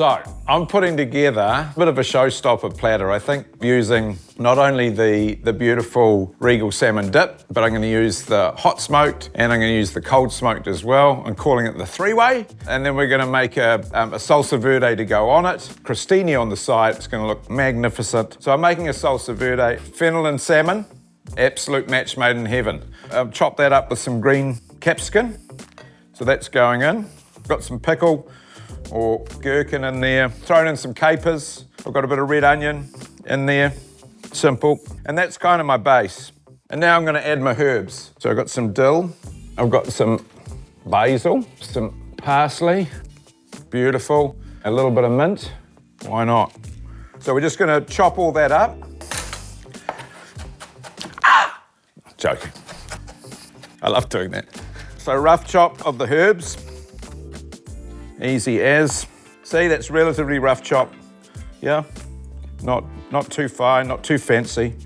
So, I'm putting together a bit of a showstopper platter, I think, using not only the beautiful Regal salmon dip, but I'm gonna use the hot smoked and I'm gonna use the cold smoked as well. I'm calling it the three-way. And then we're gonna make a salsa verde to go on it. Crostini on the side, it's gonna look magnificent. So I'm making a salsa verde, fennel and salmon, absolute match made in heaven. I've chopped that up with some green capsicum. So that's going in. Got some pickle or gherkin in there. Thrown in some capers. I've got a bit of red onion in there. Simple. And that's kind of my base. And now I'm gonna add my herbs. So I've got some dill. I've got some basil, some parsley. Beautiful. A little bit of mint. Why not? So we're just gonna chop all that up. Ah! Joking. I love doing that. So rough chop of the herbs. Easy as. See, that's relatively rough chop. Yeah, not too fine, not too fancy.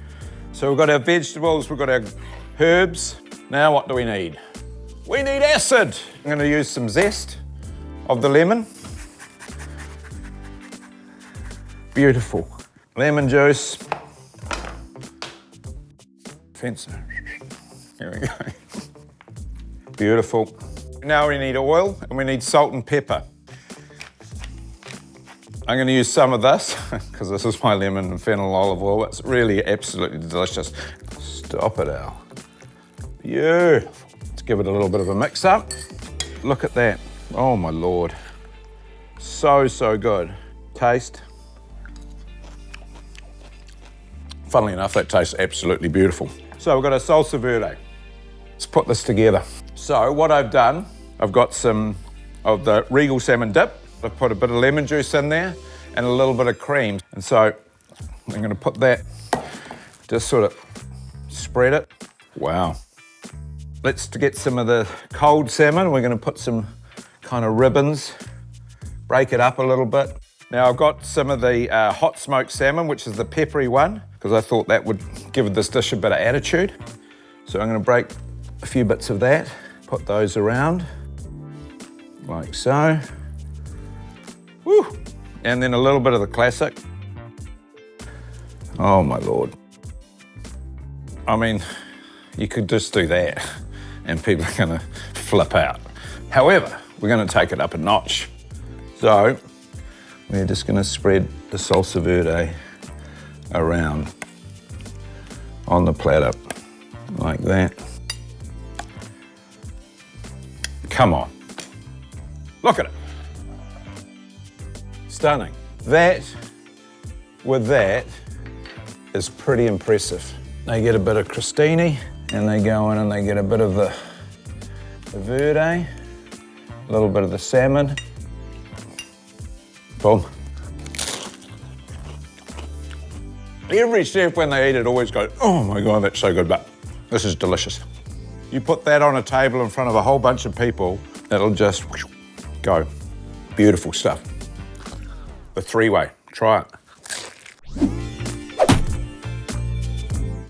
So we've got our vegetables, we've got our herbs. Now what do we need? We need acid. I'm gonna use some zest of the lemon. Beautiful. Lemon juice. Fancy. Here we go. Beautiful. Now we need oil and we need salt and pepper. I'm going to use some of this because this is my lemon and fennel olive oil. It's really absolutely delicious. Stop it, Al. Beautiful. Let's give it a little bit of a mix up. Look at that. Oh my Lord. So, so good. Taste. Funnily enough, that tastes absolutely beautiful. So we've got a salsa verde. Let's put this together. So what I've done, I've got some of the Regal salmon dip. I've put a bit of lemon juice in there and a little bit of cream. And so I'm gonna put that, just sort of spread it. Wow. Let's get some of the cold salmon. We're gonna put some kind of ribbons, break it up a little bit. Now I've got some of the hot smoked salmon, which is the peppery one, because I thought that would give this dish a bit of attitude. So I'm gonna break a few bits of that. Put those around, like so. Woo! And then a little bit of the classic. Oh my Lord. I mean, you could just do that and people are gonna flip out. However, we're gonna take it up a notch. So, we're just gonna spread the salsa verde around on the platter, like that. Come on, look at it. Stunning. That, with that, is pretty impressive. They get a bit of crostini, and they go in and they get a bit of the verde, a little bit of the salmon. Boom. Every chef, when they eat it, always goes, oh my God, that's so good, but this is delicious. You put that on a table in front of a whole bunch of people, it'll just go. Beautiful stuff. The three-way, try it.